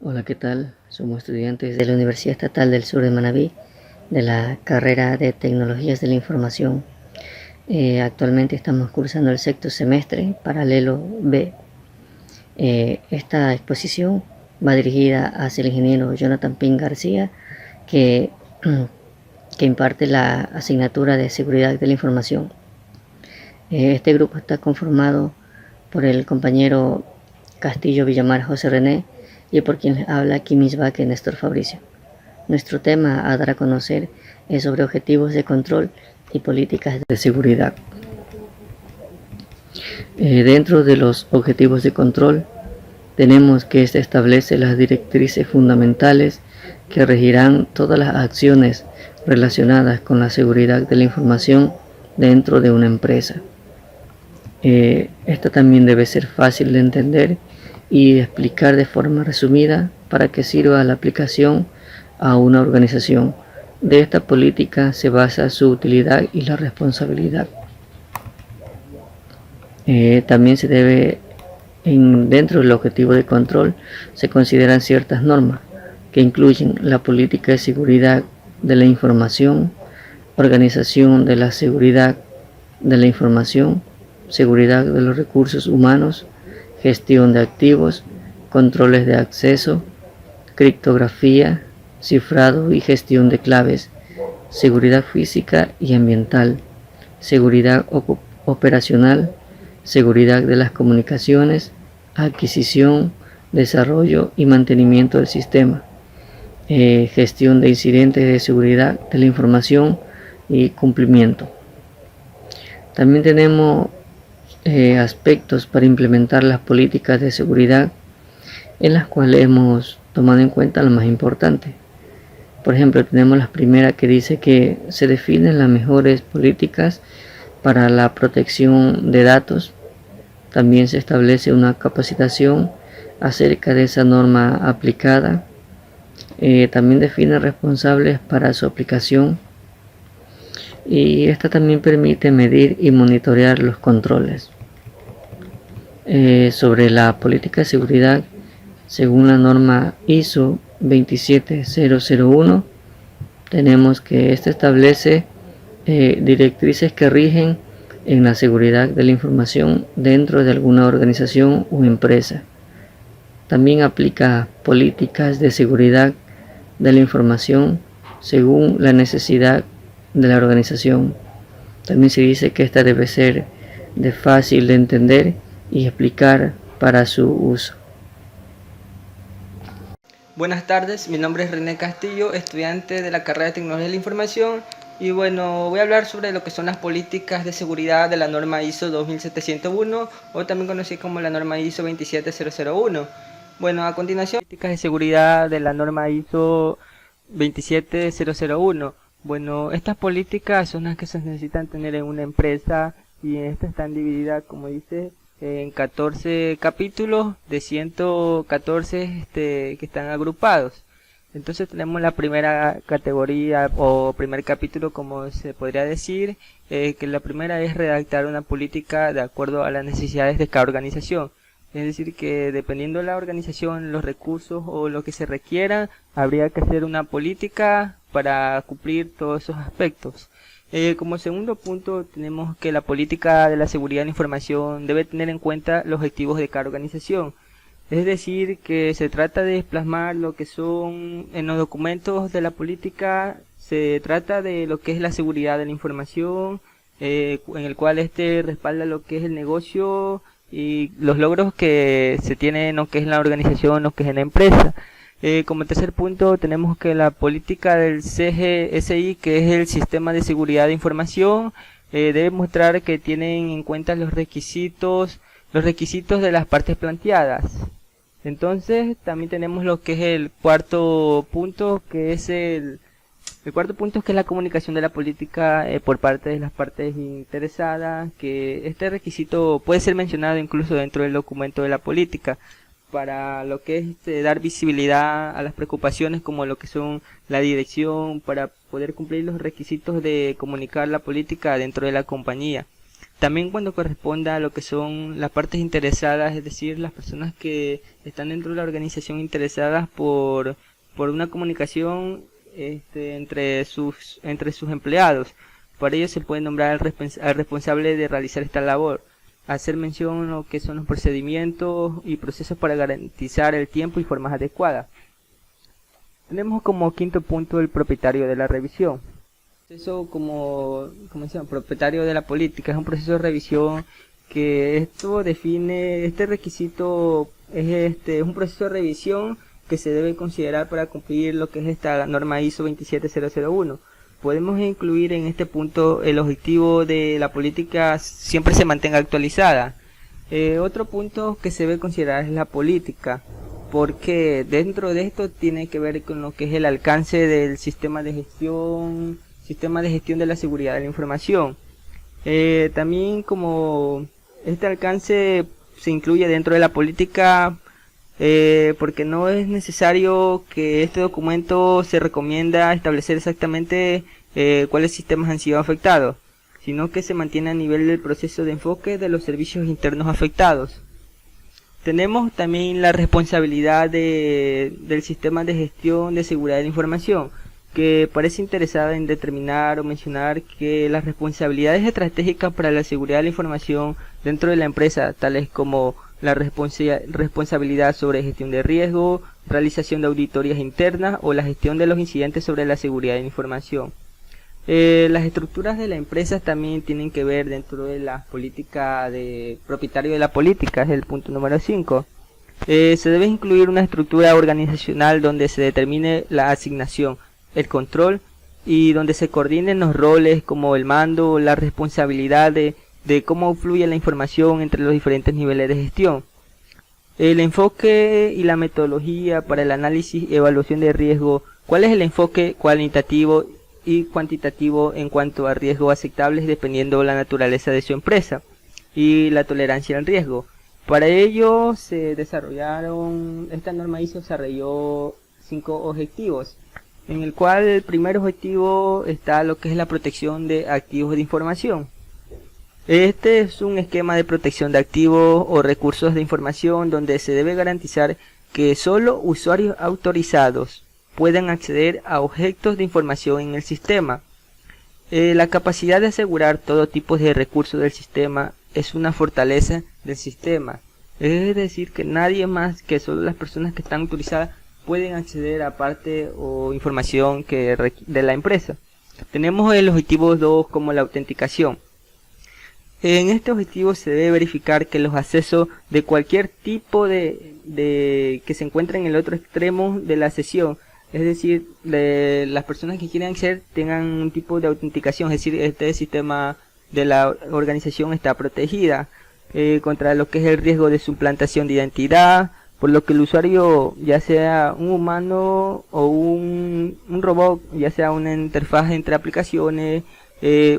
Hola, ¿qué tal? Somos estudiantes de la Universidad Estatal del Sur de Manabí, de la carrera de Tecnologías de la Información. Actualmente estamos cursando el sexto semestre, paralelo B. Esta exposición va dirigida hacia el ingeniero Jonathan Pin García, que, que imparte la asignatura de Seguridad de la Información. Este grupo está conformado por el compañero Castillo Villamar José René y por quien les habla Kimis Baque Néstor Fabricio. Nuestro tema a dar a conocer es sobre objetivos de control y políticas de seguridad. Dentro de los objetivos de control tenemos que este establece las directrices fundamentales que regirán todas las acciones relacionadas con la seguridad de la información dentro de una empresa. Esta también debe ser fácil de entender y explicar de forma resumida para que sirva la aplicación a una organización. De esta política se basa su utilidad y la responsabilidad. También se debe, dentro del objetivo de control, se consideran ciertas normas que incluyen la política de seguridad de la información, organización de la seguridad de la información, seguridad de los recursos humanos, gestión de activos, controles de acceso, criptografía, cifrado y gestión de claves, seguridad física y ambiental, seguridad operacional, seguridad de las comunicaciones, adquisición, desarrollo y mantenimiento del sistema, gestión de incidentes de seguridad de la información y cumplimiento. También tenemos aspectos para implementar las políticas de seguridad, en las cuales hemos tomado en cuenta lo más importante. Por ejemplo, tenemos la primera que dice que se definen las mejores políticas para la protección de datos. También se establece una capacitación acerca de esa norma aplicada. También define responsables para su aplicación. Y esta también permite medir y monitorear los controles. Sobre la política de seguridad, según la norma ISO 27001, tenemos que esta establece directrices que rigen en la seguridad de la información dentro de alguna organización o empresa. También aplica políticas de seguridad de la información según la necesidad de la organización. También se dice que esta debe ser de fácil de entender y explicar para su uso. Buenas tardes, mi nombre es René Castillo, estudiante de la carrera de Tecnología de la Información, y bueno, voy a hablar sobre lo que son las políticas de seguridad de la norma ISO 2701, o también conocida como la norma ISO 27001. Bueno, a continuación, políticas de seguridad de la norma ISO 27001. Bueno, estas políticas son las que se necesitan tener en una empresa, y estas están divididas, como dice, en 14 capítulos de 114 que están agrupados. Entonces tenemos la primera categoría o primer capítulo, como se podría decir, que la primera es redactar una política de acuerdo a las necesidades de cada organización. Es decir, que dependiendo de la organización, los recursos o lo que se requiera, habría que hacer una política para cumplir todos esos aspectos. Como segundo punto, tenemos que la política de la seguridad de la información debe tener en cuenta los objetivos de cada organización. Es decir, que se trata de plasmar lo que son en los documentos de la política, se trata de lo que es la seguridad de la información, en el cual respalda lo que es el negocio y los logros que se tienen, lo que es en la organización, lo que es en la empresa. Como tercer punto tenemos que la política del CGSI, que es el Sistema de Seguridad de Información, debe mostrar que tienen en cuenta los requisitos de las partes planteadas. Entonces también tenemos lo que es el cuarto punto, que es el cuarto punto, que es la comunicación de la política por parte de las partes interesadas, que este requisito puede ser mencionado incluso dentro del documento de la política, para lo que es dar visibilidad a las preocupaciones como lo que son la dirección, para poder cumplir los requisitos de comunicar la política dentro de la compañía. También cuando corresponda a lo que son las partes interesadas, es decir, las personas que están dentro de la organización interesadas por una comunicación entre sus empleados. Para ello se puede nombrar al responsable de realizar esta labor, hacer mención a lo que son los procedimientos y procesos para garantizar el tiempo y formas adecuadas. Tenemos como quinto punto el propietario de la revisión. Eso como decíamos, propietario de la política, es un proceso de revisión que esto define, este requisito es un proceso de revisión que se debe considerar para cumplir lo que es esta norma ISO 27001. Podemos incluir en este punto el objetivo de la política siempre se mantenga actualizada. Otro punto que se debe considerar es la política, porque dentro de esto tiene que ver con lo que es el alcance del sistema de gestión de la seguridad de la información. También como este alcance se incluye dentro de la política, porque no es necesario que este documento se recomienda establecer exactamente cuáles sistemas han sido afectados, sino que se mantiene a nivel del proceso de enfoque de los servicios internos afectados. Tenemos también la responsabilidad del sistema de gestión de seguridad de la información, que parece interesada en determinar o mencionar que las responsabilidades estratégicas para la seguridad de la información dentro de la empresa, tales como la responsabilidad sobre gestión de riesgo, realización de auditorías internas o la gestión de los incidentes sobre la seguridad de la información. Las estructuras de la empresa también tienen que ver dentro de la política de propietario de la política, es el punto número 5. Se debe incluir una estructura organizacional donde se determine la asignación, el control y donde se coordinen los roles como el mando, la responsabilidad de cómo fluye la información entre los diferentes niveles de gestión. El enfoque y la metodología para el análisis y evaluación de riesgo. ¿Cuál es el enfoque cualitativo y cuantitativo en cuanto a riesgos aceptables dependiendo de la naturaleza de su empresa? Y la tolerancia al riesgo. Para ello esta norma ISO desarrolló 5 objetivos, en el cual el primer objetivo está lo que es la protección de activos de información. Este es un esquema de protección de activos o recursos de información donde se debe garantizar que solo usuarios autorizados puedan acceder a objetos de información en el sistema. La capacidad de asegurar todo tipo de recursos del sistema es una fortaleza del sistema. Es decir, que nadie más que solo las personas que están autorizadas pueden acceder a parte o información de la empresa. Tenemos el objetivo 2 como la autenticación. En este objetivo se debe verificar que los accesos de cualquier tipo que se encuentre en el otro extremo de la sesión, es decir, las personas que quieren acceder tengan un tipo de autenticación, es decir, este sistema de la organización está protegida contra lo que es el riesgo de suplantación de identidad, por lo que el usuario, ya sea un humano o un robot, ya sea una interfaz entre aplicaciones,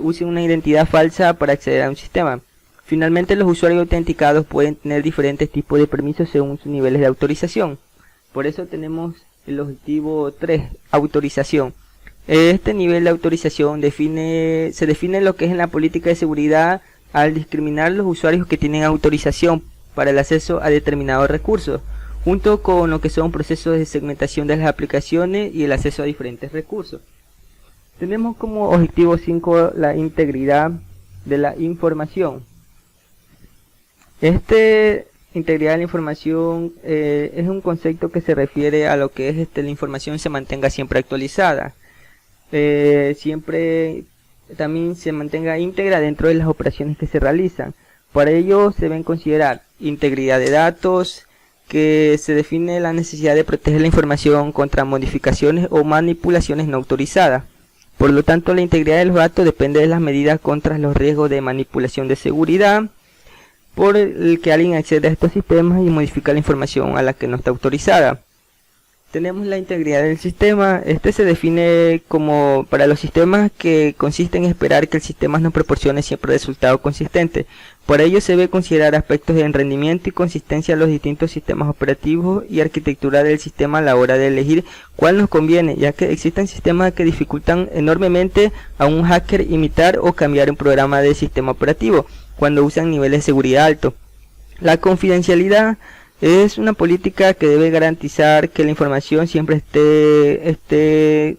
use una identidad falsa para acceder a un sistema. Finalmente, los usuarios autenticados pueden tener diferentes tipos de permisos según sus niveles de autorización. Por eso tenemos el objetivo 3, autorización. Este nivel de autorización se define lo que es en la política de seguridad al discriminar los usuarios que tienen autorización para el acceso a determinados recursos, junto con lo que son procesos de segmentación de las aplicaciones y el acceso a diferentes recursos. Tenemos como objetivo 5 la integridad de la información. Integridad de la información es un concepto que se refiere a lo que es la información se mantenga siempre actualizada. Siempre también se mantenga íntegra dentro de las operaciones que se realizan. Para ello se deben considerar integridad de datos, que se define la necesidad de proteger la información contra modificaciones o manipulaciones no autorizadas. Por lo tanto, la integridad de los datos depende de las medidas contra los riesgos de manipulación de seguridad, por el que alguien accede a estos sistemas y modifica la información a la que no está autorizada. Tenemos la integridad del sistema. Se define como para los sistemas que consiste en esperar que el sistema nos proporcione siempre resultados consistentes. Por ello se debe considerar aspectos de rendimiento y consistencia de los distintos sistemas operativos y arquitectura del sistema a la hora de elegir cuál nos conviene, ya que existen sistemas que dificultan enormemente a un hacker imitar o cambiar un programa de sistema operativo. cuando usan niveles de seguridad alto. La confidencialidad es una política que debe garantizar que la información siempre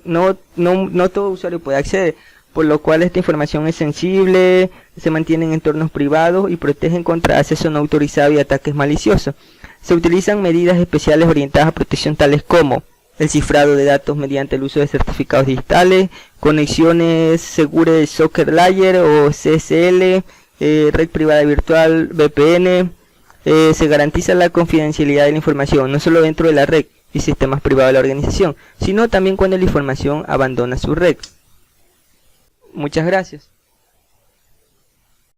no todo usuario puede acceder, por lo cual esta información es sensible, se mantiene en entornos privados y protegen contra acceso no autorizado y ataques maliciosos. Se utilizan medidas especiales orientadas a protección tales como el cifrado de datos mediante el uso de certificados digitales, conexiones seguras de Socket Layer o CSL, red privada virtual, VPN. Se garantiza la confidencialidad de la información, no solo dentro de la red y sistemas privados de la organización, sino también cuando la información abandona su red. Muchas gracias.